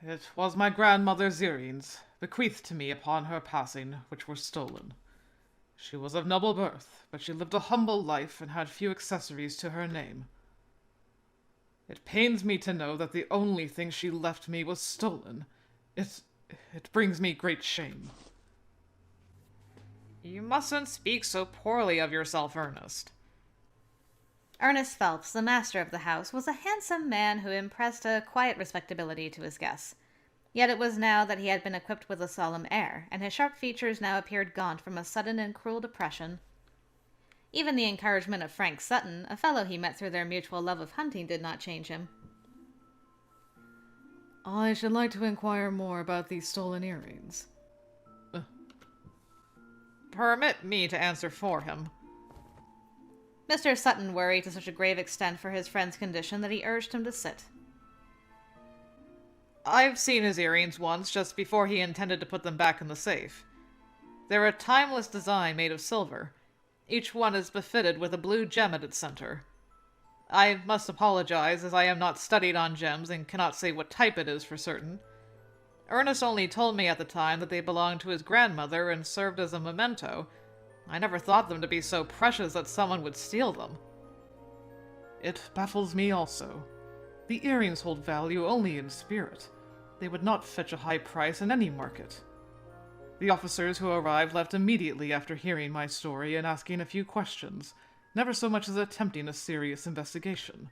It was my grandmother's earrings, bequeathed to me upon her passing, which were stolen. She was of noble birth, but she lived a humble life and had few accessories to her name. It pains me to know that the only thing she left me was stolen. It brings me great shame. You mustn't speak so poorly of yourself, Ernest. Ernest Phelps, the master of the house, was a handsome man who impressed a quiet respectability to his guests. Yet it was now that he had been equipped with a solemn air, and his sharp features now appeared gaunt from a sudden and cruel depression. Even the encouragement of Frank Sutton, a fellow he met through their mutual love of hunting, did not change him. I should like to inquire more about these stolen earrings. Permit me to answer for him. Mr. Sutton worried to such a grave extent for his friend's condition that he urged him to sit. I've seen his earrings once, just before he intended to put them back in the safe. They're a timeless design made of silver. Each one is befitted with a blue gem at its center. I must apologize, as I am not studied on gems and cannot say what type it is for certain. Ernest only told me at the time that they belonged to his grandmother and served as a memento. I never thought them to be so precious that someone would steal them. It baffles me also. The earrings hold value only in spirit. They would not fetch a high price in any market. The officers who arrived left immediately after hearing my story and asking a few questions, never so much as attempting a serious investigation.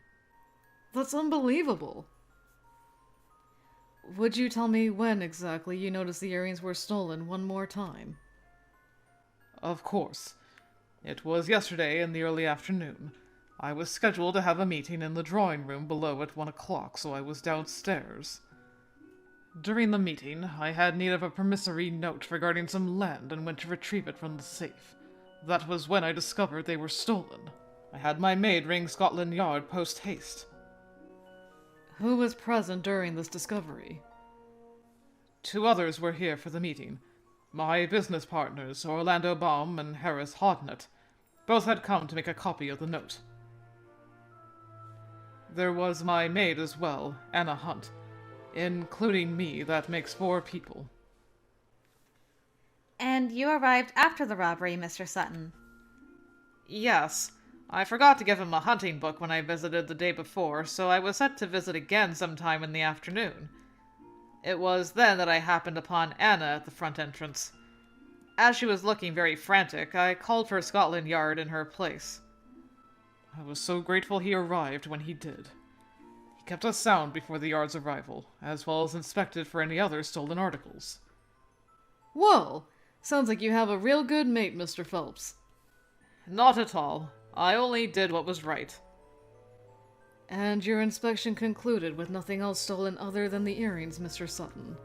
That's unbelievable. Would you tell me when exactly you noticed the earrings were stolen one more time? Of course. It was yesterday in the early afternoon. I was scheduled to have a meeting in the drawing room below at 1 o'clock, so I was downstairs. During the meeting, I had need of a promissory note regarding some land and went to retrieve it from the safe. That was when I discovered they were stolen. I had my maid ring Scotland Yard post-haste. Who was present during this discovery? 2 others were here for the meeting. My business partners, Orlando Baum and Harris Hodnett. Both had come to make a copy of the note. There was my maid as well, Anna Hunt. Including me, that makes 4 people. And you arrived after the robbery, Mr. Sutton. Yes. I forgot to give him a hunting book when I visited the day before, so I was set to visit again sometime in the afternoon. It was then that I happened upon Anna at the front entrance. As she was looking very frantic, I called for Scotland Yard in her place. I was so grateful he arrived when he did. He kept us sound before the Yard's arrival, as well as inspected for any other stolen articles. Well, sounds like you have a real good mate, Mr. Phelps. Not at all. I only did what was right. And your inspection concluded with nothing else stolen other than the earrings, Mr. Sutton.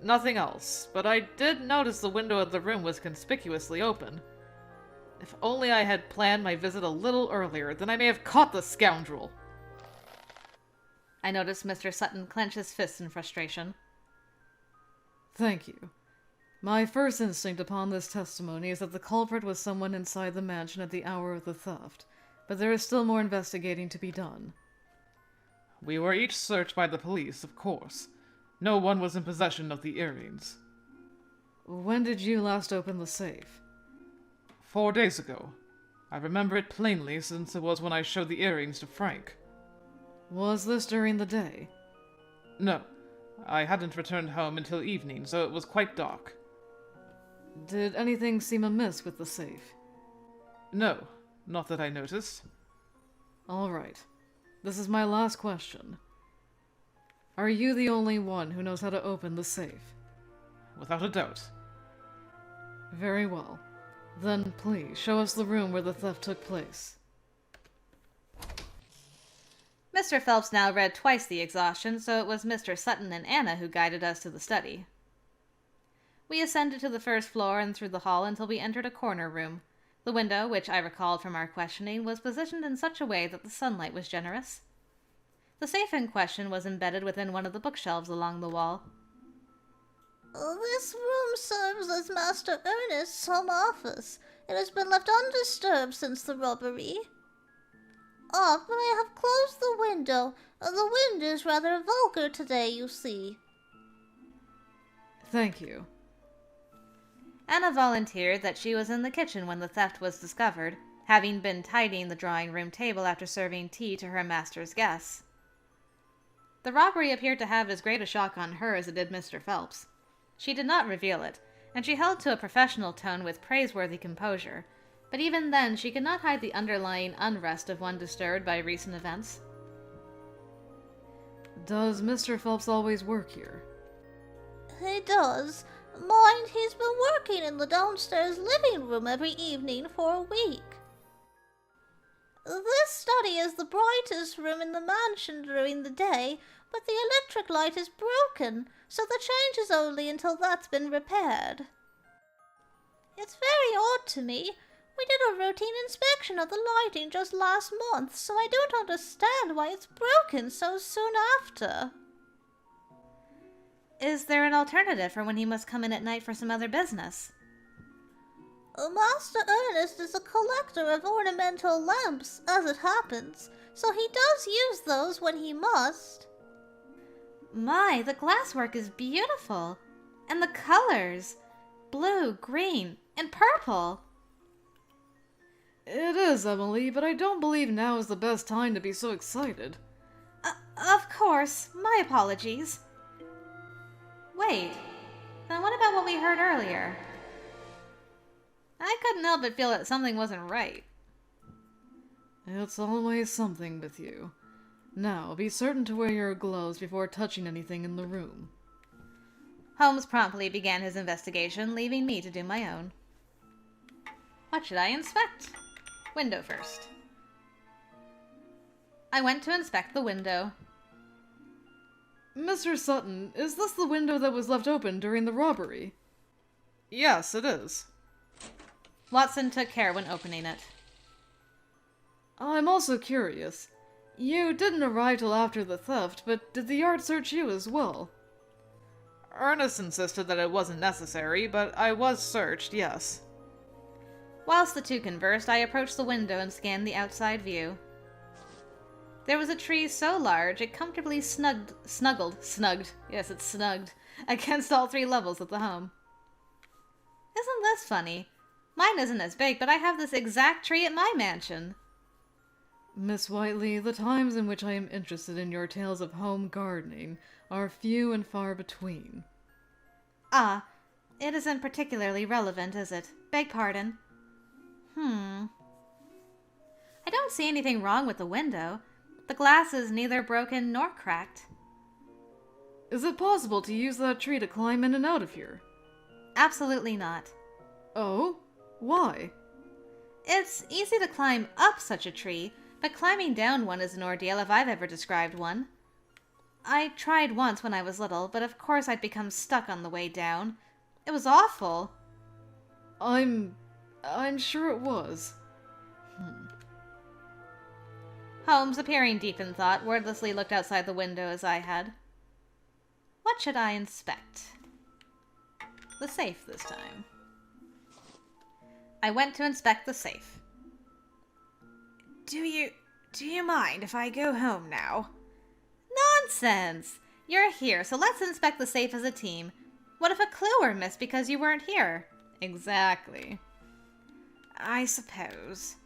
Nothing else, but I did notice the window of the room was conspicuously open. If only I had planned my visit a little earlier, then I may have caught the scoundrel. I noticed Mr. Sutton clench his fists in frustration. Thank you. My first instinct upon this testimony is that the culprit was someone inside the mansion at the hour of the theft, but there is still more investigating to be done. We were each searched by the police, of course. No one was in possession of the earrings. When did you last open the safe? 4 days ago. I remember it plainly since it was when I showed the earrings to Frank. Was this during the day? No. I hadn't returned home until evening, so it was quite dark. Did anything seem amiss with the safe? No, not that I noticed. All right. This is my last question. Are you the only one who knows how to open the safe? Without a doubt. Very well. Then please, show us the room where the theft took place. Mr. Phelps now read twice the exhaustion, so it was Mr. Sutton and Anna who guided us to the study. We ascended to the first floor and through the hall until we entered a corner room. The window, which I recalled from our questioning, was positioned in such a way that the sunlight was generous. The safe in question was embedded within one of the bookshelves along the wall. This room serves as Master Ernest's home office. It has been left undisturbed since the robbery. But I have closed the window. The wind is rather vulgar today, you see. Thank you. Anna volunteered that she was in the kitchen when the theft was discovered, having been tidying the drawing room table after serving tea to her master's guests. The robbery appeared to have as great a shock on her as it did Mr. Phelps. She did not reveal it, and she held to a professional tone with praiseworthy composure, but even then she could not hide the underlying unrest of one disturbed by recent events. Does Mr. Phelps always work here? He does. Mind, he's been working in the downstairs living room every evening for a week. This study is the brightest room in the mansion during the day, but the electric light is broken, so the change is only until that's been repaired. It's very odd to me. We did a routine inspection of the lighting just last month, so I don't understand why it's broken so soon after. Is there an alternative for when he must come in at night for some other business? Master Ernest is a collector of ornamental lamps, as it happens, so he does use those when he must. My, the glasswork is beautiful. And the colors. Blue, green, and purple. It is, Emily, but I don't believe now is the best time to be so excited. Of course. My apologies. Wait, then what about what we heard earlier? I couldn't help but feel that something wasn't right. It's always something with you. Now, be certain to wear your gloves before touching anything in the room. Holmes promptly began his investigation, leaving me to do my own. What should I inspect? Window first. I went to inspect the window. Mr. Sutton, is this the window that was left open during the robbery? Yes, it is. Watson took care when opening it. I'm also curious. You didn't arrive till after the theft, but did the yard search you as well? Ernest insisted that it wasn't necessary, but I was searched, yes. Whilst the two conversed, I approached the window and scanned the outside view. There was a tree so large it comfortably snugged, yes, it's snugged, against all three levels of the home. Isn't this funny? Mine isn't as big, but I have this exact tree at my mansion. Miss Whiteley, the times in which I am interested in your tales of home gardening are few and far between. Ah, it isn't particularly relevant, is it? Beg pardon. I don't see anything wrong with the window. The glass is neither broken nor cracked. Is it possible to use that tree to climb in and out of here? Absolutely not. Oh? Why? It's easy to climb up such a tree, but climbing down one is an ordeal if I've ever described one. I tried once when I was little, but of course I'd become stuck on the way down. It was awful. I'm sure it was. Holmes, appearing deep in thought, wordlessly looked outside the window as I had. What should I inspect? The safe this time. I went to inspect the safe. Do you mind if I go home now? Nonsense! You're here, so let's inspect the safe as a team. What if a clue were missed because you weren't here? Exactly. I suppose.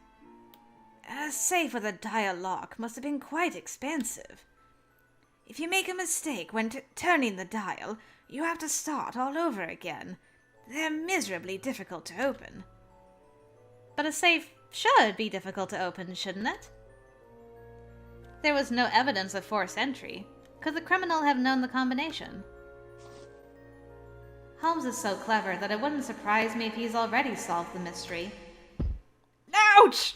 A safe with a dial lock must have been quite expensive. If you make a mistake when turning the dial, you have to start all over again. They're miserably difficult to open. But a safe should be difficult to open, shouldn't it? There was no evidence of forced entry. Could the criminal have known the combination? Holmes is so clever that it wouldn't surprise me if he's already solved the mystery. Ouch!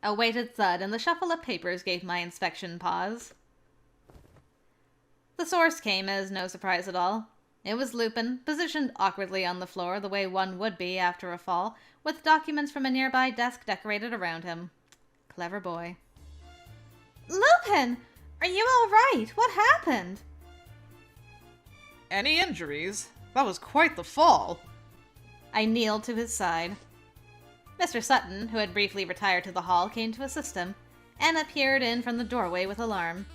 A weighted thud and the shuffle of papers gave my inspection pause. The source came as no surprise at all. It was Lupin, positioned awkwardly on the floor the way one would be after a fall, with documents from a nearby desk decorated around him. Clever boy. Lupin! Are you all right? What happened? Any injuries? That was quite the fall. I kneeled to his side. Mr. Sutton, who had briefly retired to the hall, came to assist him, Anna peered in from the doorway with alarm.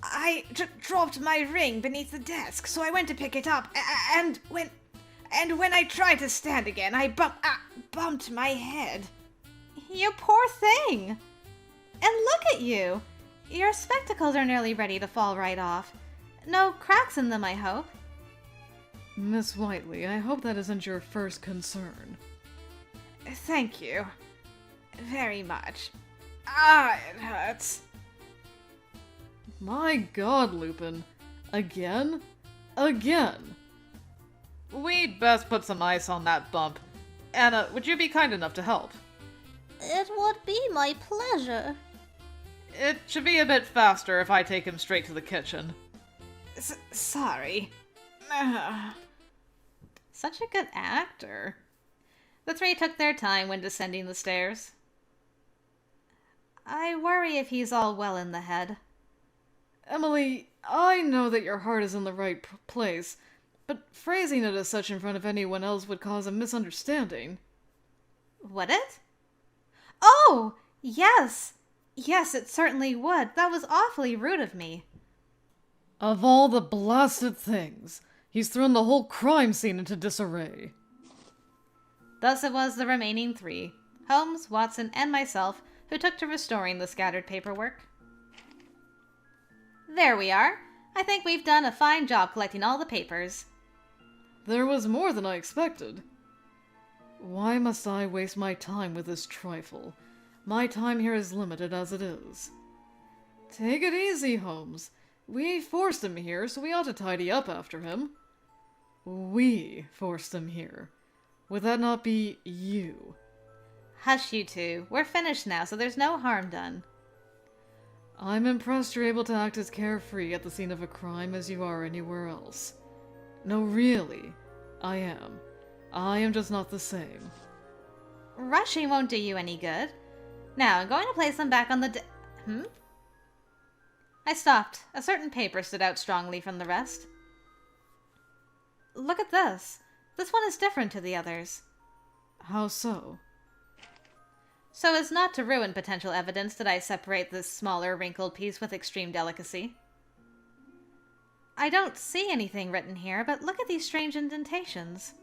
I dropped my ring beneath the desk, so I went to pick it up, and when I tried to stand again, I bumped my head. You poor thing! And look at you! Your spectacles are nearly ready to fall right off. No cracks in them, I hope. Miss Whiteley, I hope that isn't your first concern. Thank you. Very much. Ah, it hurts. My God, Lupin. Again? Again? We'd best put some ice on that bump. Anna, would you be kind enough to help? It would be my pleasure. It should be a bit faster if I take him straight to the kitchen. Sorry. Such a good actor. The three took their time when descending the stairs. I worry if he's all well in the head. Emily, I know that your heart is in the right place, but phrasing it as such in front of anyone else would cause a misunderstanding. Would it? Oh, yes! Yes, it certainly would. That was awfully rude of me. Of all the blasted things, he's thrown the whole crime scene into disarray. Thus it was the remaining three, Holmes, Watson, and myself, who took to restoring the scattered paperwork. There we are. I think we've done a fine job collecting all the papers. There was more than I expected. Why must I waste my time with this trifle? My time here is limited as it is. Take it easy, Holmes. We forced him here, so we ought to tidy up after him. We forced him here. Would that not be you? Hush, you two. We're finished now, so there's no harm done. I'm impressed you're able to act as carefree at the scene of a crime as you are anywhere else. No, really, I am. I am just not the same. Rushing won't do you any good. Now, I'm going to place them back on the I stopped. A certain paper stood out strongly from the rest. Look at this. This one is different to the others. How so? So as not to ruin potential evidence, did I separate this smaller, wrinkled piece with extreme delicacy. I don't see anything written here, but look at these strange indentations.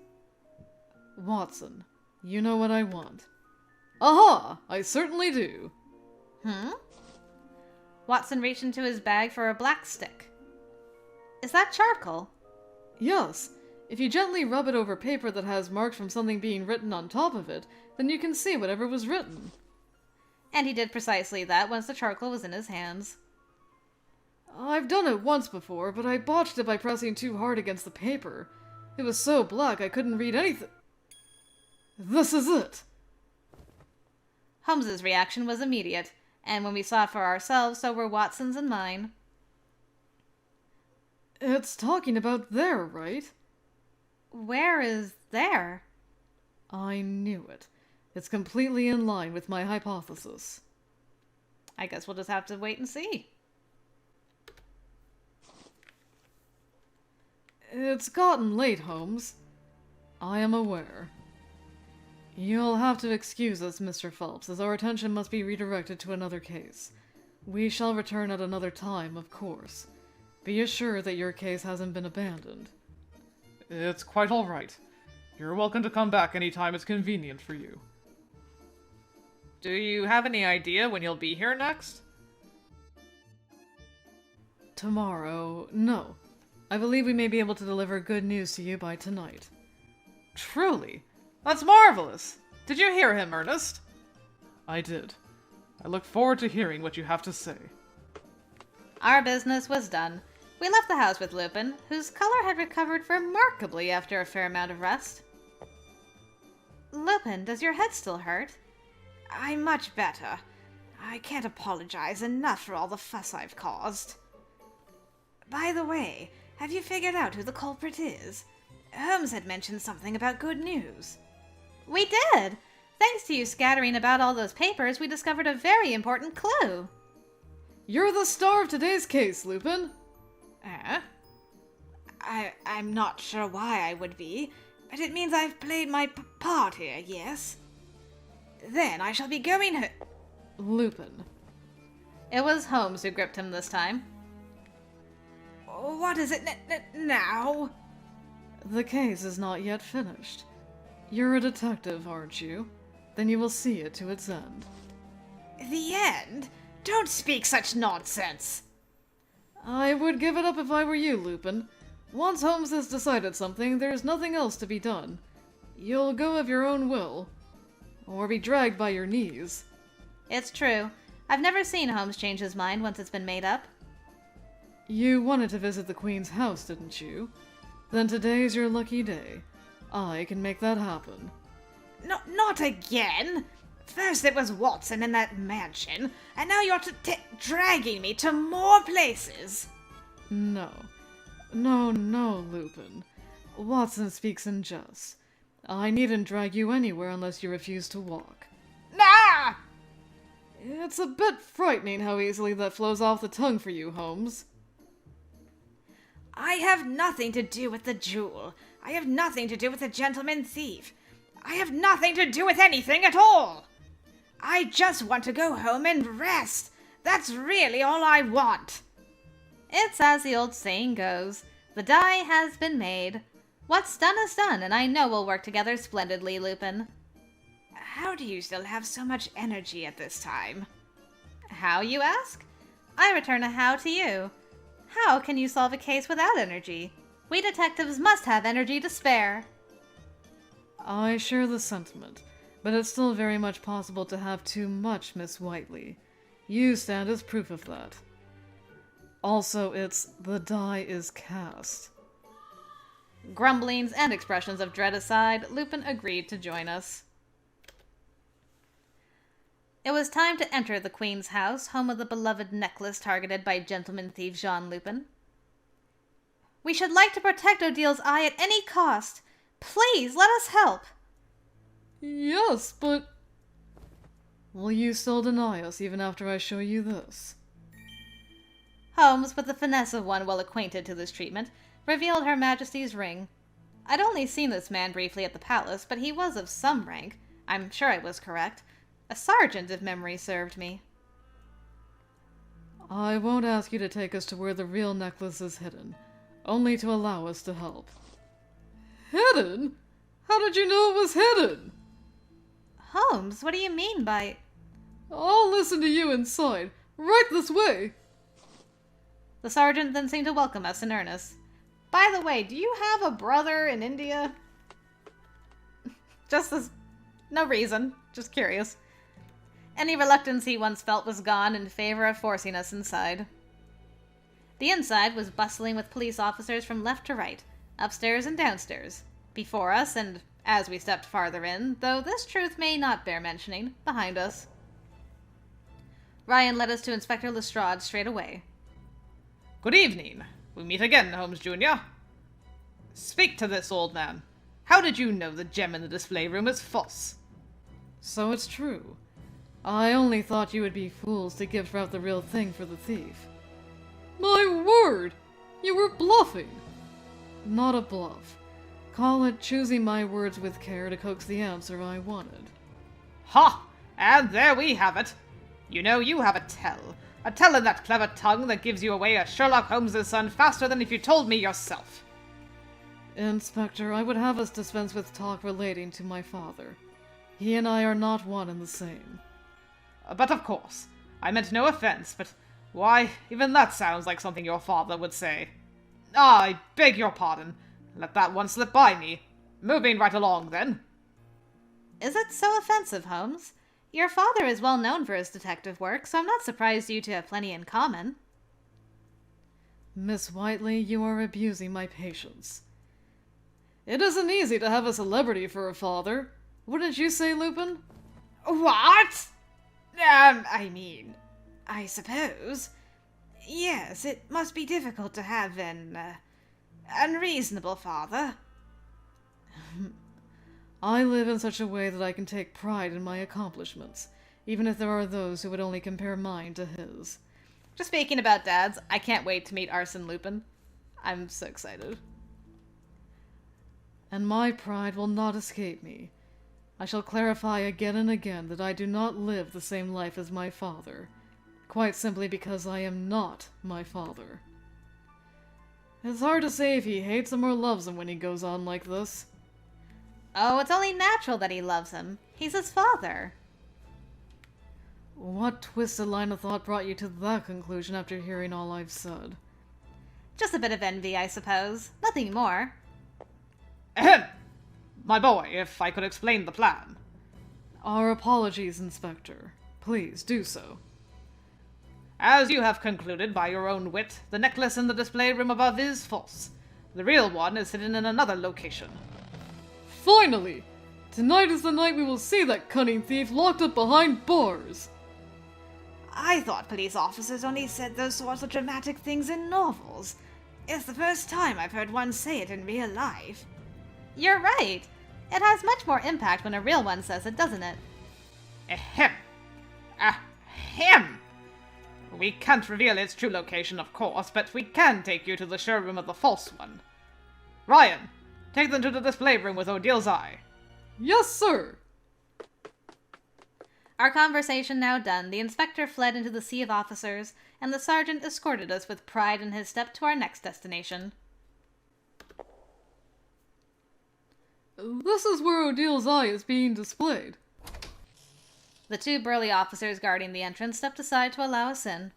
Watson, you know what I want. Aha! I certainly do. Watson reached into his bag for a black stick. Is that charcoal? Yes. If you gently rub it over paper that has marks from something being written on top of it, then you can see whatever was written. And he did precisely that once the charcoal was in his hands. I've done it once before, but I botched it by pressing too hard against the paper. It was so black I couldn't read anything. This is it! Holmes's reaction was immediate, and when we saw for ourselves, so were Watson's and mine. It's talking about there, right? Where is there? I knew it. It's completely in line with my hypothesis. I guess we'll just have to wait and see. It's gotten late, Holmes. I am aware. You'll have to excuse us, Mr. Phelps, as our attention must be redirected to another case. We shall return at another time, of course. Be assured that your case hasn't been abandoned. It's quite all right. You're welcome to come back any time it's convenient for you. Do you have any idea when you'll be here next? Tomorrow, no. I believe we may be able to deliver good news to you by tonight. Truly? That's marvelous! Did you hear him, Ernest? I did. I look forward to hearing what you have to say. Our business was done. We left the house with Lupin, whose color had recovered remarkably after a fair amount of rest. Lupin, does your head still hurt? I'm much better. I can't apologize enough for all the fuss I've caused. By the way, have you figured out who the culprit is? Holmes had mentioned something about good news. We did! Thanks to you scattering about all those papers, we discovered a very important clue. You're the star of today's case, Lupin. I'm not sure why I would be, but it means I've played my part here, yes? Then I shall be going Lupin. It was Holmes who gripped him this time. What is it now? The case is not yet finished. You're a detective, aren't you? Then you will see it to its end. The end? Don't speak such nonsense. I would give it up if I were you, Lupin. Once Holmes has decided something, there's nothing else to be done. You'll go of your own will. Or be dragged by your knees. It's true. I've never seen Holmes change his mind once it's been made up. You wanted to visit the Queen's house, didn't you? Then today's your lucky day. I can make that happen. Not again! First it was Watson in that mansion, and now you're dragging me to more places! No. No, Lupin. Watson speaks in jest. I needn't drag you anywhere unless you refuse to walk. Nah! It's a bit frightening how easily that flows off the tongue for you, Holmes. I have nothing to do with the jewel. I have nothing to do with the gentleman thief. I have nothing to do with anything at all. I just want to go home and rest. That's really all I want. It's as the old saying goes, the die has been made. What's done is done, and I know we'll work together splendidly, Lupin. How do you still have so much energy at this time? How, you ask? I return a how to you. How can you solve a case without energy? We detectives must have energy to spare. I share the sentiment, but it's still very much possible to have too much, Miss Whiteley. You stand as proof of that. Also, it's the die is cast. Grumblings and expressions of dread aside, Lupin agreed to join us. It was time to enter the Queen's house, home of the beloved necklace targeted by gentleman thief Jean Lupin. We should like to protect Odile's eye at any cost. Please, let us help. Yes, but... Will you still deny us even after I show you this? Holmes, with the finesse of one well acquainted to this treatment, revealed Her Majesty's ring. I'd only seen this man briefly at the palace, but he was of some rank. I'm sure I was correct. A sergeant, if memory served me. I won't ask you to take us to where the real necklace is hidden, only to allow us to help. Hidden? How did you know it was hidden? Holmes, what do you mean by... I'll listen to you inside. Right this way. The sergeant then seemed to welcome us in earnest. By the way, do you have a brother in India? Just as... no reason. Just curious. Any reluctance he once felt was gone in favor of forcing us inside. The inside was bustling with police officers from left to right, upstairs and downstairs, before us and, as we stepped farther in, though this truth may not bear mentioning, behind us. Ryan led us to Inspector Lestrade straight away. Good evening. We meet again, Holmes Jr. Speak to this, old man. How did you know the gem in the display room is false? So it's true. I only thought you would be fools to gift wrap the real thing for the thief. My word! You were bluffing! Not a bluff. Call it choosing my words with care to coax the answer I wanted. Ha! And there we have it. You know, you have a tell in that clever tongue that gives you away as Sherlock Holmes' son faster than if you told me yourself. Inspector, I would have us dispense with talk relating to my father. He and I are not one and the same. But of course, I meant no offense, but why, even that sounds like something your father would say. Ah, I beg your pardon. Let that one slip by me. Moving right along, then. Is it so offensive, Holmes? Your father is well known for his detective work, so I'm not surprised you two have plenty in common. Miss Whiteley, you are abusing my patience. It isn't easy to have a celebrity for a father. Wouldn't you say, Lupin? What? I suppose. Yes, it must be difficult to have an, unreasonable father. I live in such a way that I can take pride in my accomplishments, even if there are those who would only compare mine to his. Just speaking about dads, I can't wait to meet Arsène Lupin. I'm so excited. And my pride will not escape me. I shall clarify again and again that I do not live the same life as my father, quite simply because I am not my father. It's hard to say if he hates him or loves him when he goes on like this. Oh, it's only natural that he loves him. He's his father. What twisted line of thought brought you to that conclusion after hearing all I've said? Just a bit of envy, I suppose. Nothing more. Ahem! My boy, if I could explain the plan. Our apologies, Inspector. Please, do so. As you have concluded by your own wit, the necklace in the display room above is false. The real one is hidden in another location. Finally! Tonight is the night we will see that cunning thief locked up behind bars! I thought police officers only said those sorts of dramatic things in novels. It's the first time I've heard one say it in real life. You're right. It has much more impact when a real one says it, doesn't it? Ahem! Ahem! We can't reveal its true location, of course, but we can take you to the showroom of the false one. Ryan, take them to the display room with Odil's eye. Yes, sir! Our conversation now done, the inspector fled into the sea of officers, and the sergeant escorted us with pride in his step to our next destination. This is where Odil's eye is being displayed. The two burly officers guarding the entrance stepped aside to allow us in.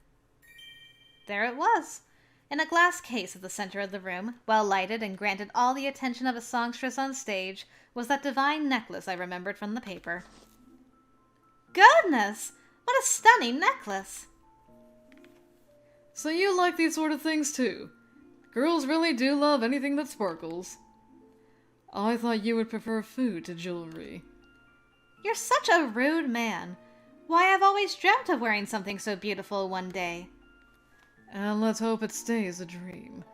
There it was, in a glass case at the center of the room, well lighted and granted all the attention of a songstress on stage, was that divine necklace I remembered from the paper. Goodness! What a stunning necklace! So you like these sort of things too? Girls really do love anything that sparkles. I thought you would prefer food to jewelry. You're such a rude man. Why, I've always dreamt of wearing something so beautiful one day. And let's hope it stays a dream.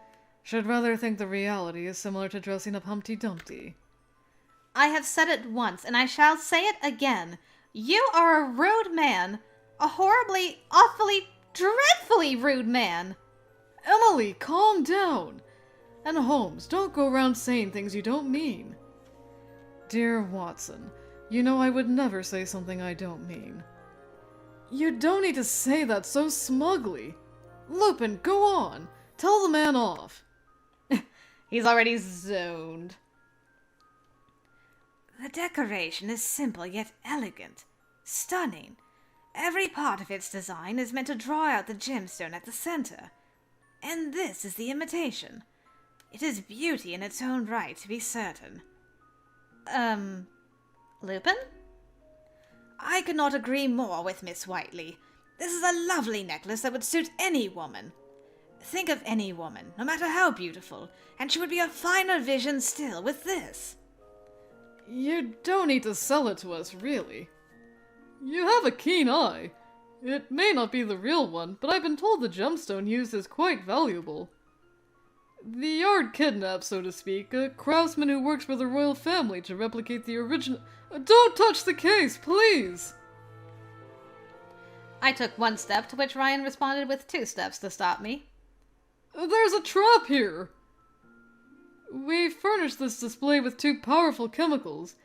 Should rather think the reality is similar to dressing up Humpty Dumpty. I have said it once, and I shall say it again. You are a rude man. A horribly, awfully, dreadfully rude man. Emily, calm down! And Holmes, don't go around saying things you don't mean. Dear Watson, you know I would never say something I don't mean. You don't need to say that so smugly. Lupin, go on. Tell the man off. He's already zoned. The decoration is simple yet elegant. Stunning. Every part of its design is meant to draw out the gemstone at the center. And this is the imitation. It is beauty in its own right, to be certain. Lupin? I could not agree more with Miss Whiteley. This is a lovely necklace that would suit any woman. Think of any woman, no matter how beautiful, and she would be a finer vision still with this. You don't need to sell it to us, really. You have a keen eye. It may not be the real one, but I've been told the gemstone used is quite valuable. The yard kidnapped, so to speak, a craftsman who works for the royal family to replicate the original— Don't touch the case, please! I took one step, to which Ryan responded with 2 steps to stop me. There's a trap here! We furnished this display with 2 powerful chemicals,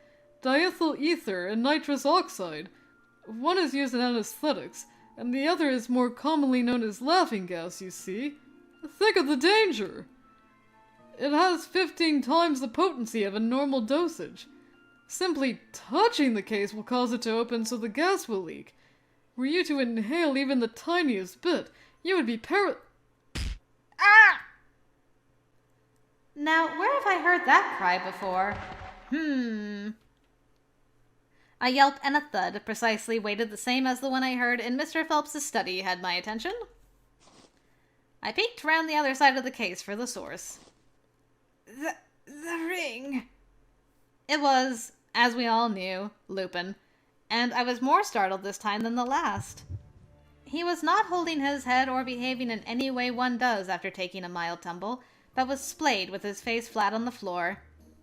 diethyl ether and nitrous oxide. One is used in anesthetics, and the other is more commonly known as laughing gas, you see. Think of the danger! It has 15 times the potency of a normal dosage. Simply touching the case will cause it to open so the gas will leak. Were you to inhale even the tiniest bit, you would be Ah! Now, where have I heard that cry before? A yelp and a thud, precisely weighted the same as the one I heard in Mr. Phelps's study, had my attention. I peeked round the other side of the case for the source. The ring. It was, as we all knew, Lupin, and I was more startled this time than the last. He was not holding his head or behaving in any way one does after taking a mild tumble, but was splayed with his face flat on the floor.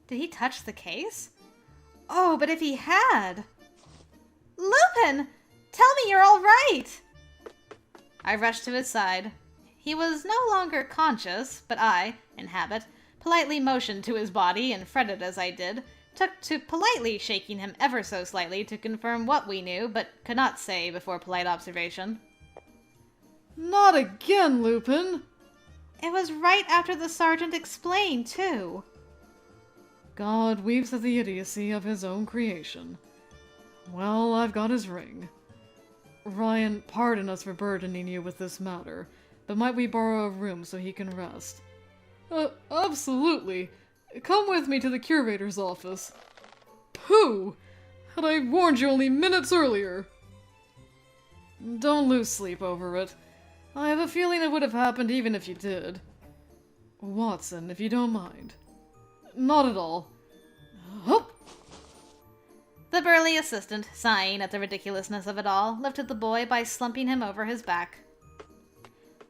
Did he touch the case? Oh, but if he had... Lupin! Tell me you're all right! I rushed to his side. He was no longer conscious, but I, in habit, politely motioned to his body and fretted as I did, took to politely shaking him ever so slightly to confirm what we knew, but could not say before polite observation. Not again, Lupin! It was right after the sergeant explained, too. God weeps at the idiocy of his own creation. Well, I've got his ring. Ryan, pardon us for burdening you with this matter, but might we borrow a room so he can rest? Absolutely. Come with me to the curator's office. Pooh! Had I warned you only minutes earlier! Don't lose sleep over it. I have a feeling it would have happened even if you did. Watson, if you don't mind. Not at all. Hup! The burly assistant, sighing at the ridiculousness of it all, lifted the boy by slumping him over his back.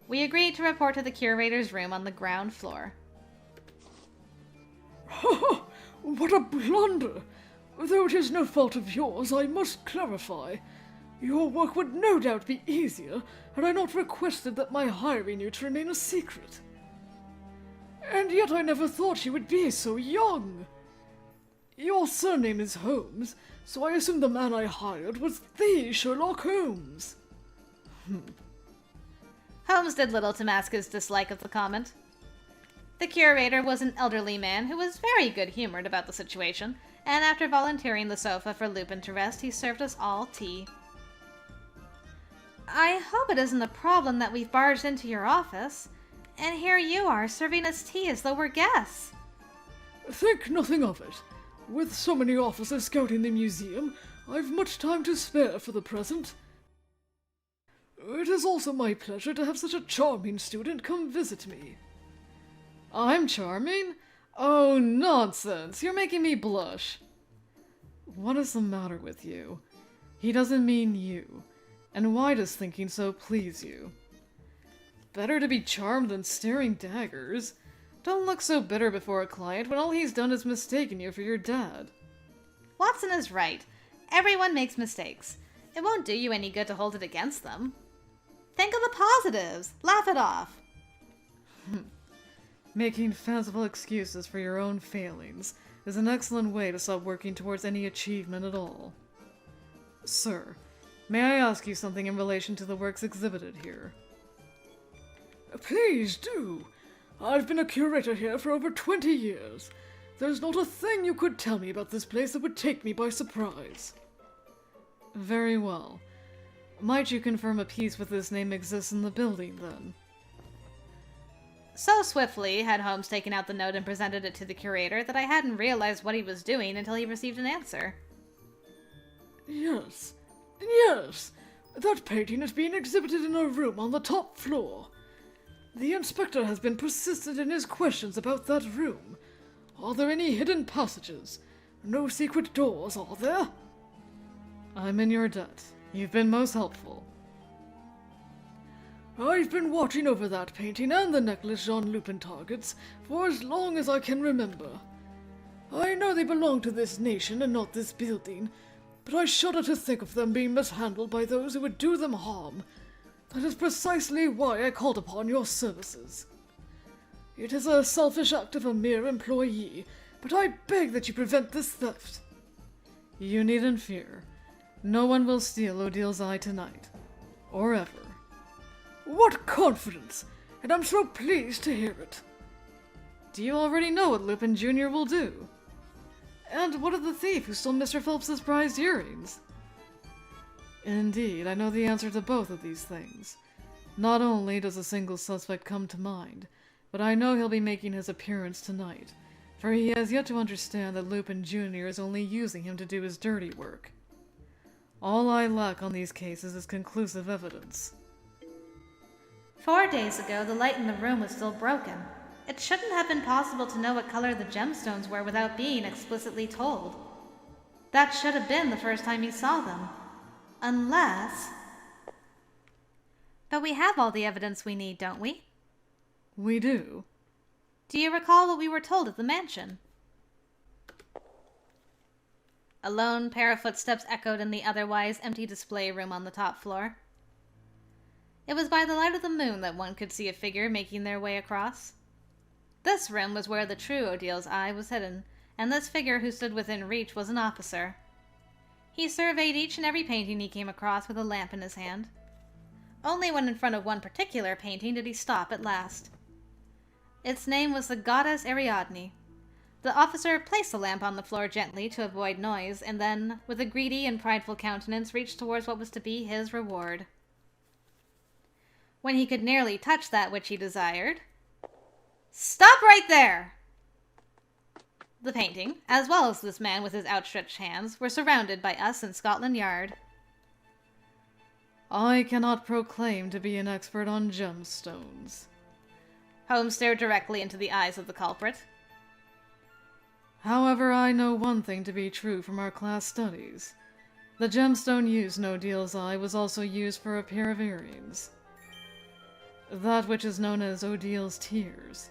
We agreed to report to the curator's room on the ground floor. What a blunder! Though it is no fault of yours, I must clarify. Your work would no doubt be easier had I not requested that my hiring you to remain a secret. And yet I never thought you would be so young. Your surname is Holmes, so I assume the man I hired was the Sherlock Holmes. Holmes did little to mask his dislike of the comment. The curator was an elderly man who was very good-humored about the situation, and after volunteering the sofa for Lupin to rest, he served us all tea. I hope it isn't a problem that we've barged into your office, and here you are serving us tea as though we're guests. Think nothing of it. With so many officers scouting the museum, I've much time to spare for the present. It is also my pleasure to have such a charming student come visit me. I'm charming? Oh, nonsense! You're making me blush. What is the matter with you? He doesn't mean you. And why does thinking so please you? Better to be charmed than staring daggers. Don't look so bitter before a client when all he's done is mistaken you for your dad. Watson is right. Everyone makes mistakes. It won't do you any good to hold it against them. Think of the positives. Laugh it off. Making fanciful excuses for your own failings is an excellent way to stop working towards any achievement at all. Sir, may I ask you something in relation to the works exhibited here? Please do. I've been a curator here for over 20 years. There's not a thing you could tell me about this place that would take me by surprise. Very well. Might you confirm a piece with this name exists in the building, then? So swiftly had Holmes taken out the note and presented it to the curator that I hadn't realized what he was doing until he received an answer. Yes. That painting is being exhibited in a room on the top floor. The inspector has been persistent in his questions about that room. Are there any hidden passages? No secret doors, are there? I'm in your debt. You've been most helpful. I've been watching over that painting and the necklace Jean Lupin targets for as long as I can remember. I know they belong to this nation and not this building, but I shudder to think of them being mishandled by those who would do them harm. That is precisely why I called upon your services. It is a selfish act of a mere employee, but I beg that you prevent this theft. You needn't fear. No one will steal Odil's eye tonight. Or ever. What confidence! And I'm so pleased to hear it. Do you already know what Lupin Jr. will do? And what of the thief who stole Mr. Phelps's prized earrings? Indeed, I know the answer to both of these things. Not only does a single suspect come to mind, but I know he'll be making his appearance tonight, for he has yet to understand that Lupin Jr. is only using him to do his dirty work. All I lack on these cases is conclusive evidence. 4 days ago, the light in the room was still broken. It shouldn't have been possible to know what color the gemstones were without being explicitly told. That should have been the first time he saw them. Unless... But we have all the evidence we need, don't we? We do. Do you recall what we were told at the mansion? A lone pair of footsteps echoed in the otherwise empty display room on the top floor. It was by the light of the moon that one could see a figure making their way across. This room was where the true Odil's eye was hidden, and this figure who stood within reach was an officer. He surveyed each and every painting he came across with a lamp in his hand. Only when in front of one particular painting did he stop at last. Its name was the goddess Ariadne. The officer placed the lamp on the floor gently to avoid noise, and then, with a greedy and prideful countenance, reached towards what was to be his reward. When he could nearly touch that which he desired... Stop right there! The painting, as well as this man with his outstretched hands, were surrounded by us in Scotland Yard. I cannot proclaim to be an expert on gemstones. Holmes stared directly into the eyes of the culprit. However, I know one thing to be true from our class studies. The gemstone used in Odil's eye was also used for a pair of earrings. That which is known as Odil's tears.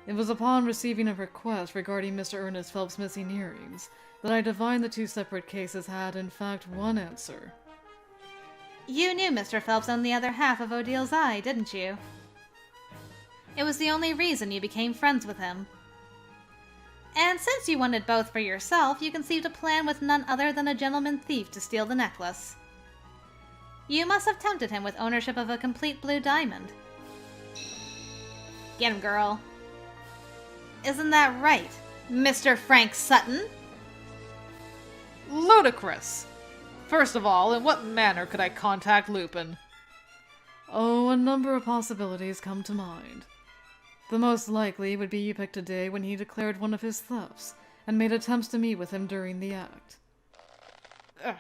It was upon receiving a request regarding Mr. Ernest Phelps' missing earrings that I divined the two separate cases had, in fact, one answer. You knew Mr. Phelps owned the other half of Odil's eye, didn't you? It was the only reason you became friends with him. And since you wanted both for yourself, you conceived a plan with none other than a gentleman thief to steal the necklace. You must have tempted him with ownership of a complete blue diamond. Get him, girl. Isn't that right, Mr. Frank Sutton? Ludicrous! First of all, in what manner could I contact Lupin? Oh, a number of possibilities come to mind. The most likely would be you picked a day when he declared one of his thefts, and made attempts to meet with him during the act. Ugh.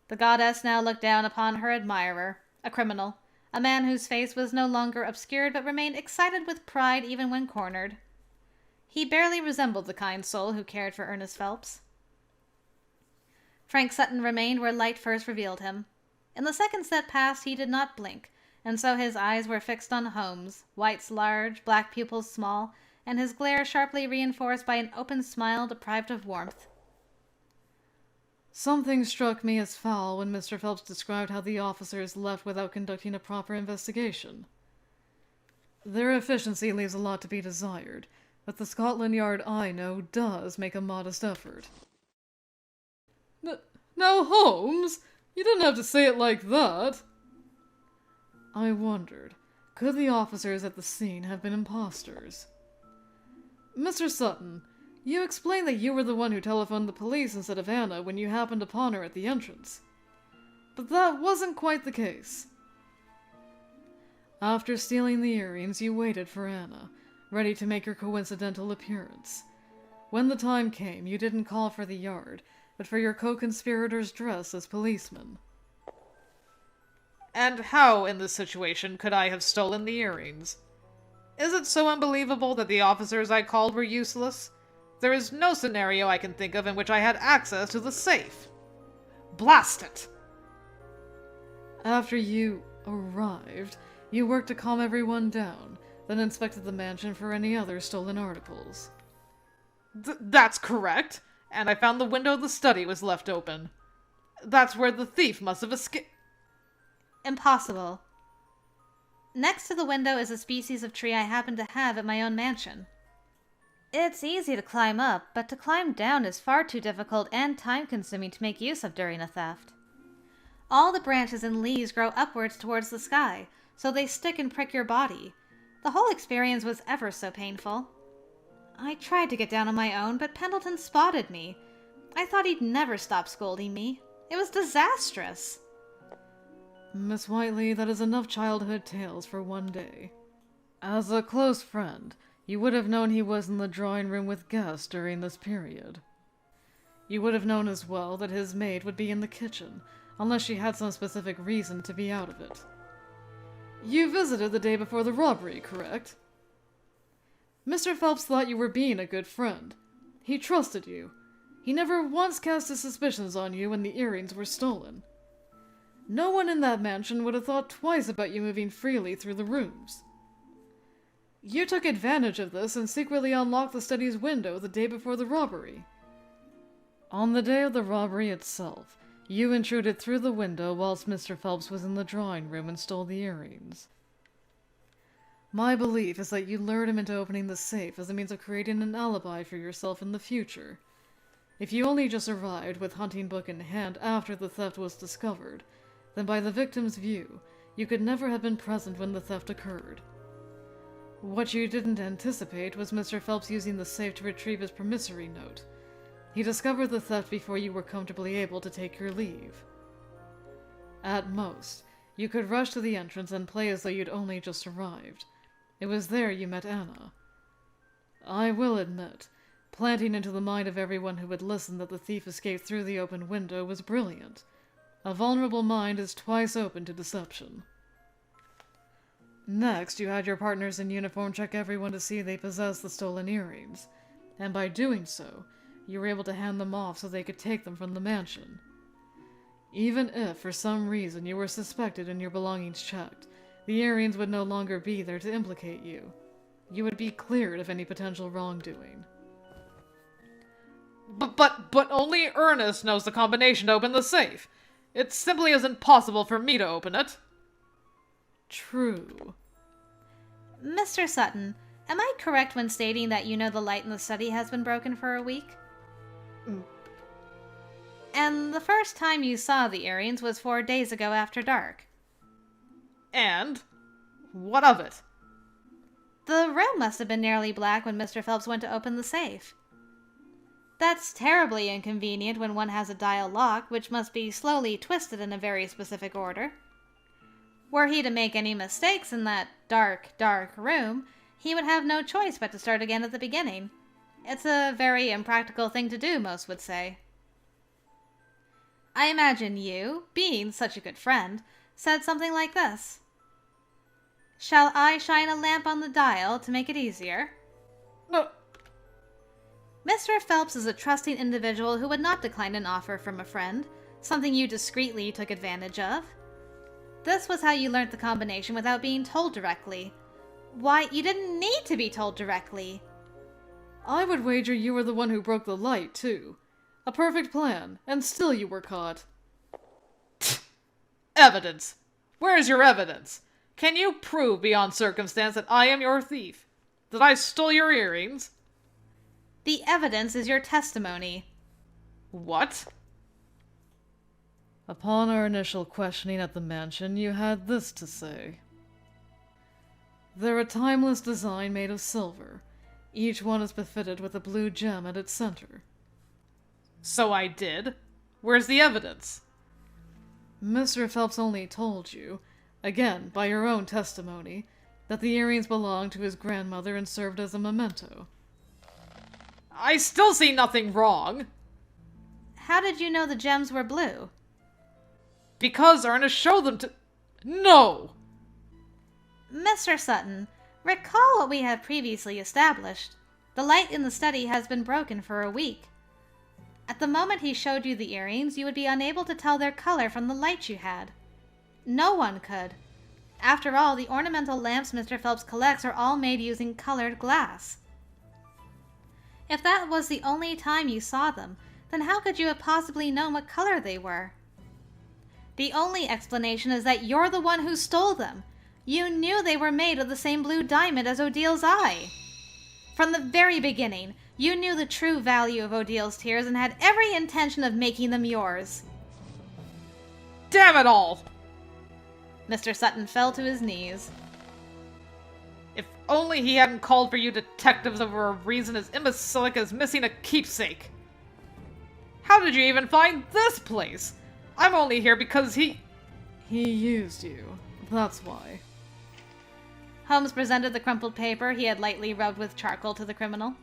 The goddess now looked down upon her admirer, a criminal, a man whose face was no longer obscured but remained excited with pride even when cornered. He barely resembled the kind soul who cared for Ernest Phelps. Frank Sutton remained where light first revealed him. In the seconds that passed, he did not blink, and so his eyes were fixed on Holmes, whites large, black pupils small, and his glare sharply reinforced by an open smile deprived of warmth. Something struck me as foul when Mr. Phelps described how the officers left without conducting a proper investigation. Their efficiency leaves a lot to be desired, but the Scotland Yard I know does make a modest effort. Now, Holmes, you didn't have to say it like that. I wondered, could the officers at the scene have been imposters? Mr. Sutton, you explained that you were the one who telephoned the police instead of Anna when you happened upon her at the entrance. But that wasn't quite the case. After stealing the earrings, you waited for Anna, ready to make her coincidental appearance. When the time came, you didn't call for the yard, but for your co-conspirators dressed as policemen. And how, in this situation, could I have stolen the earrings? Is it so unbelievable that the officers I called were useless? There is no scenario I can think of in which I had access to the safe. Blast it! After you arrived, you worked to calm everyone down, then inspected the mansion for any other stolen articles. That's correct, and I found the window of the study was left open. That's where the thief must have escaped. Impossible. Next to the window is a species of tree I happen to have at my own mansion. It's easy to climb up, but to climb down is far too difficult and time-consuming to make use of during a theft. All the branches and leaves grow upwards towards the sky, so they stick and prick your body. The whole experience was ever so painful. I tried to get down on my own, but Pendleton spotted me. I thought he'd never stop scolding me. It was disastrous. Miss Whiteley, that is enough childhood tales for one day. As a close friend, you would have known he was in the drawing room with guests during this period. You would have known as well that his maid would be in the kitchen, unless she had some specific reason to be out of it. You visited the day before the robbery, correct? Mr. Phelps thought you were being a good friend. He trusted you. He never once cast his suspicions on you when the earrings were stolen. No one in that mansion would have thought twice about you moving freely through the rooms. You took advantage of this and secretly unlocked the study's window the day before the robbery. On the day of the robbery itself, you intruded through the window whilst Mr. Phelps was in the drawing room and stole the earrings. My belief is that you lured him into opening the safe as a means of creating an alibi for yourself in the future. If you only just arrived with hunting book in hand after the theft was discovered, then by the victim's view, you could never have been present when the theft occurred. What you didn't anticipate was Mr. Phelps using the safe to retrieve his promissory note. He discovered the theft before you were comfortably able to take your leave. At most, you could rush to the entrance and play as though you'd only just arrived. It was there you met Anna. I will admit, planting into the mind of everyone who would listen that the thief escaped through the open window was brilliant. A vulnerable mind is twice open to deception. Next, you had your partners in uniform check everyone to see they possessed the stolen earrings, and by doing so, you were able to hand them off so they could take them from the mansion. Even if, for some reason, you were suspected and your belongings checked, the earrings would no longer be there to implicate you. You would be cleared of any potential wrongdoing. But only Ernest knows the combination to open the safe. It simply isn't possible for me to open it. True. Mr. Sutton, am I correct when stating that you know the light in the study has been broken for a week? And the first time you saw the earrings was 4 days ago after dark. And? What of it? The room must have been nearly black when Mr. Phelps went to open the safe. That's terribly inconvenient when one has a dial lock, which must be slowly twisted in a very specific order. Were he to make any mistakes in that dark, dark room, he would have no choice but to start again at the beginning. It's a very impractical thing to do, most would say. I imagine you, being such a good friend, said something like this. Shall I shine a lamp on the dial to make it easier? No. Mr. Phelps is a trusting individual who would not decline an offer from a friend, something you discreetly took advantage of. This was how you learnt the combination without being told directly. Why, you didn't need to be told directly. I would wager you were the one who broke the light, too. A perfect plan, and still you were caught. Evidence. Where is your evidence? Can you prove beyond circumstance that I am your thief? That I stole your earrings? The evidence is your testimony. What? Upon our initial questioning at the mansion, you had this to say. They're a timeless design made of silver. Each one is befitted with a blue gem at its center. So I did. Where's the evidence? Mr. Phelps only told you, again by your own testimony, that the earrings belonged to his grandmother and served as a memento. I still see nothing wrong. How did you know the gems were blue? Because Ernest showed them to... No! Mr. Sutton, recall what we have previously established. The light in the study has been broken for a week. At the moment he showed you the earrings, you would be unable to tell their color from the light you had. No one could. After all, the ornamental lamps Mr. Phelps collects are all made using colored glass. If that was the only time you saw them, then how could you have possibly known what color they were? The only explanation is that you're the one who stole them. You knew they were made of the same blue diamond as Odile's eye. From the very beginning, you knew the true value of Odile's tears and had every intention of making them yours. Damn it all! Mr. Sutton fell to his knees. If only he hadn't called for you detectives over a reason as imbecilic as missing a keepsake. How did you even find this place? I'm only here because he used you. That's why. Holmes presented the crumpled paper he had lightly rubbed with charcoal to the criminal.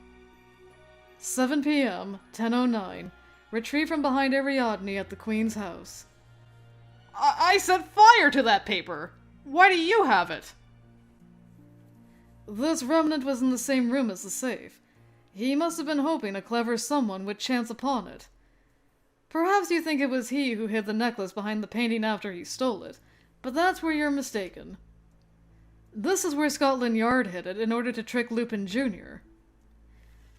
7 p.m., 10:09. Retrieve from behind Ariadne at the Queen's house. I set fire to that paper. Why do you have it? This remnant was in the same room as the safe. He must have been hoping a clever someone would chance upon it. Perhaps you think it was he who hid the necklace behind the painting after he stole it, but that's where you're mistaken. This is where Scotland Yard hid it in order to trick Lupin Jr.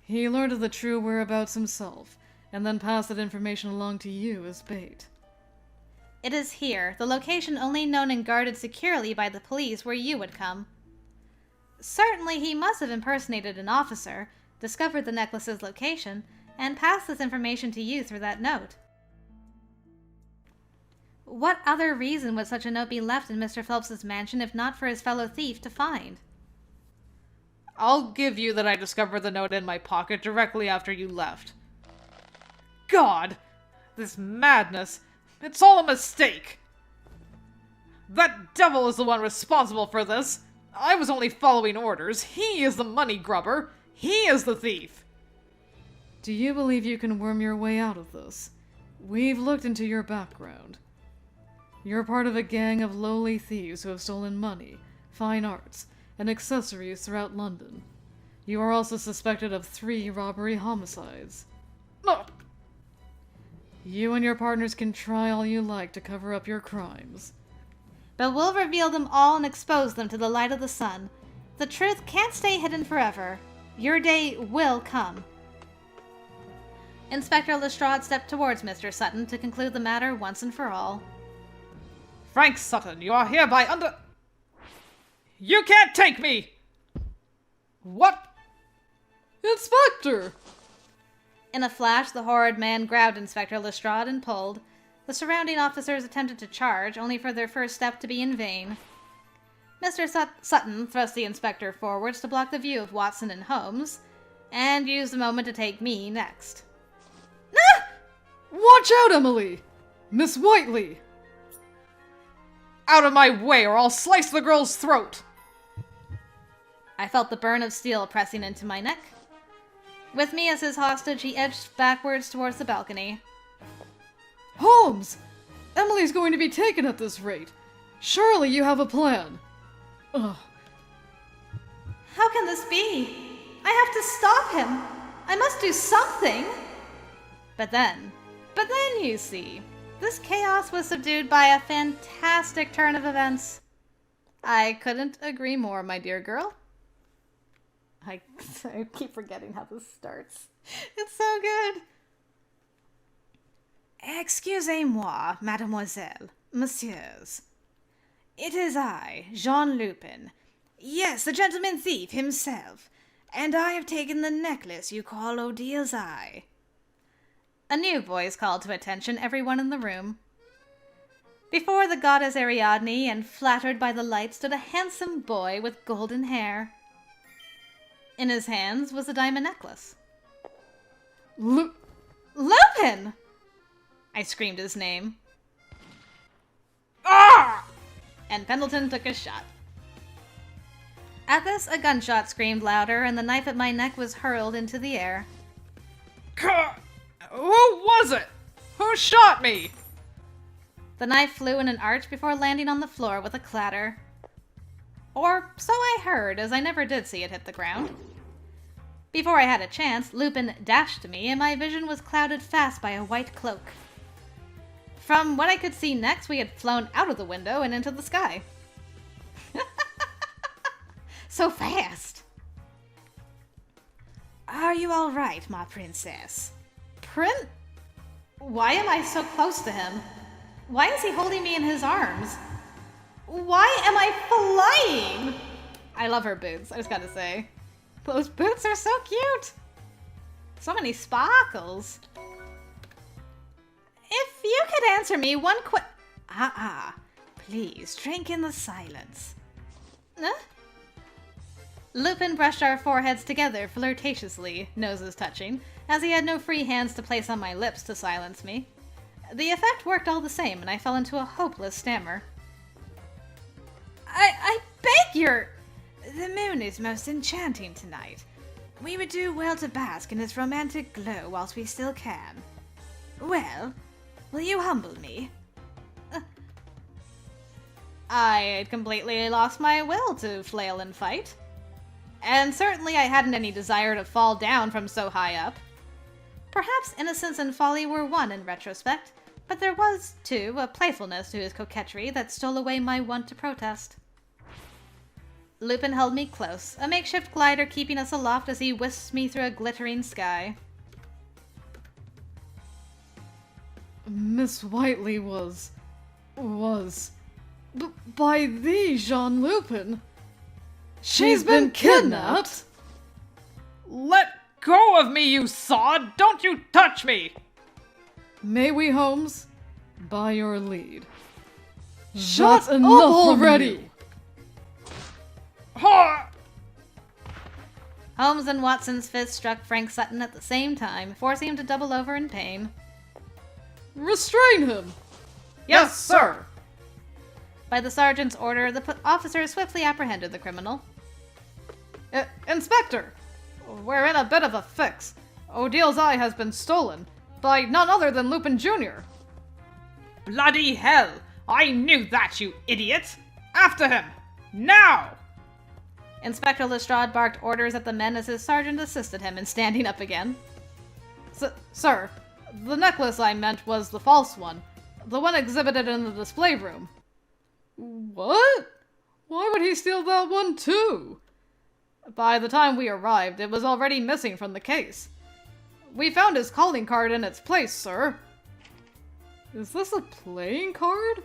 He learned of the true whereabouts himself, and then passed that information along to you as bait. It is here, the location only known and guarded securely by the police, where you would come. Certainly he must have impersonated an officer, discovered the necklace's location, and passed this information to you through that note. What other reason would such a note be left in Mr. Phelps's mansion if not for his fellow thief to find? I'll give you that I discovered the note in my pocket directly after you left. God! This madness! It's all a mistake! That devil is the one responsible for this! I was only following orders. He is the money grubber. He is the thief. Do you believe you can worm your way out of this? We've looked into your background. You're part of a gang of lowly thieves who have stolen money, fine arts, and accessories throughout London. You are also suspected of 3 robbery homicides. No. You and your partners can try all you like to cover up your crimes. But we'll reveal them all and expose them to the light of the sun. The truth can't stay hidden forever. Your day will come. Inspector Lestrade stepped towards Mr. Sutton to conclude the matter once and for all. Frank Sutton, you are hereby under... You can't take me! What? Inspector! In a flash, the horrid man grabbed Inspector Lestrade and pulled. The surrounding officers attempted to charge, only for their first step to be in vain. Mr. Sutton thrust the inspector forwards to block the view of Watson and Holmes, and used the moment to take me next. Ah! Watch out, Emily! Miss Whiteley! Out of my way or I'll slice the girl's throat! I felt the burn of steel pressing into my neck. With me as his hostage, he edged backwards towards the balcony. Holmes! Emily's going to be taken at this rate. Surely you have a plan. Ugh. How can this be? I have to stop him. I must do something. But then, you see, this chaos was subdued by a fantastic turn of events. I couldn't agree more, my dear girl. I keep forgetting how this starts. It's so good. Excusez-moi, mademoiselle, messieurs. It is I, Jean Lupin. Yes, the gentleman thief himself. And I have taken the necklace you call Odia's eye. A new voice called to attention everyone in the room. Before the goddess Ariadne, and flattered by the light, stood a handsome boy with golden hair. In his hands was a diamond necklace. Lupin! I screamed his name. Ah! And Pendleton took a shot. At this, a gunshot screamed louder, and the knife at my neck was hurled into the air. Who was it? Who shot me? The knife flew in an arch before landing on the floor with a clatter. Or so I heard, as I never did see it hit the ground. Before I had a chance, Lupin dashed to me, and my vision was clouded fast by a white cloak. From what I could see next, we had flown out of the window and into the sky. So fast! Are you all right, my princess? Why am I so close to him? Why is he holding me in his arms? Why am I flying? I love her boots, I just gotta say. Those boots are so cute! So many sparkles. If you could answer me one please, drink in the silence. Lupin brushed our foreheads together flirtatiously, noses touching, as he had no free hands to place on my lips to silence me. The effect worked all the same, and I fell into a hopeless stammer. I beg your... The moon is most enchanting tonight. We would do well to bask in its romantic glow whilst we still can. Well, will you humble me? I had completely lost my will to flail and fight. And certainly I hadn't any desire to fall down from so high up. Perhaps innocence and folly were one in retrospect, but there was, too, a playfulness to his coquetry that stole away my want to protest. Lupin held me close, a makeshift glider keeping us aloft as he whisked me through a glittering sky. Miss Whiteley by thee, Jean Lupin. She's been kidnapped? Let go of me, you sod! Don't you touch me! May we, Holmes? By your lead. Shut That's up enough already! Ha! Holmes and Watson's fist struck Frank Sutton at the same time, forcing him to double over in pain. Restrain him! Yes, sir! By the sergeant's order, the officer swiftly apprehended the criminal. Inspector! We're in a bit of a fix. Odil's eye has been stolen by none other than Lupin Jr. Bloody hell! I knew that, you idiot! After him! Now! Inspector Lestrade barked orders at the men as his sergeant assisted him in standing up again. Sir, the necklace I meant was the false one. The one exhibited in the display room. What? Why would he steal that one too? By the time we arrived, it was already missing from the case. We found his calling card in its place, sir. Is this a playing card?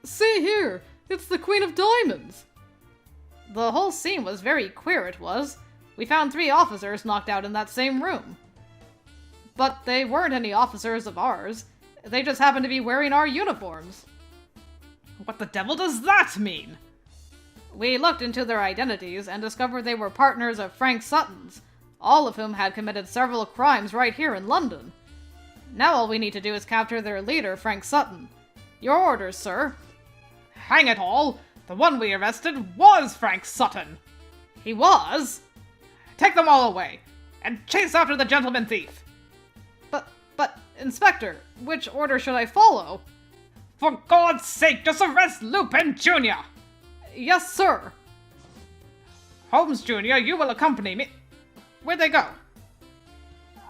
See here, it's the Queen of Diamonds. The whole scene was very queer, it was. We found 3 officers knocked out in that same room. But they weren't any officers of ours. They just happened to be wearing our uniforms. What the devil does that mean? We looked into their identities and discovered they were partners of Frank Sutton's, all of whom had committed several crimes right here in London. Now all we need to do is capture their leader, Frank Sutton. Your orders, sir. Hang it all! The one we arrested was Frank Sutton! He was? Take them all away, and chase after the gentleman thief! But, Inspector, which order should I follow? For God's sake, just arrest Lupin Jr.! Yes, sir! Holmes Jr., you will accompany me. Where'd they go?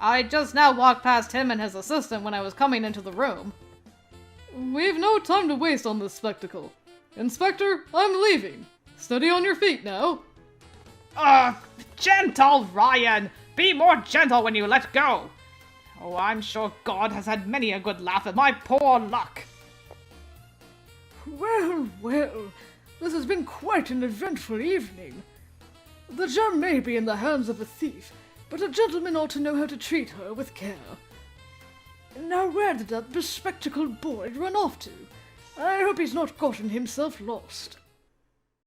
I just now walked past him and his assistant when I was coming into the room. We've no time to waste on this spectacle. Inspector, I'm leaving. Steady on your feet now. Gentle, Ryan! Be more gentle when you let go! Oh, I'm sure God has had many a good laugh at my poor luck. Well, well, this has been quite an eventful evening. The gem may be in the hands of a thief, but a gentleman ought to know how to treat her with care. Now where did that bespectacled boy run off to? I hope he's not gotten himself lost.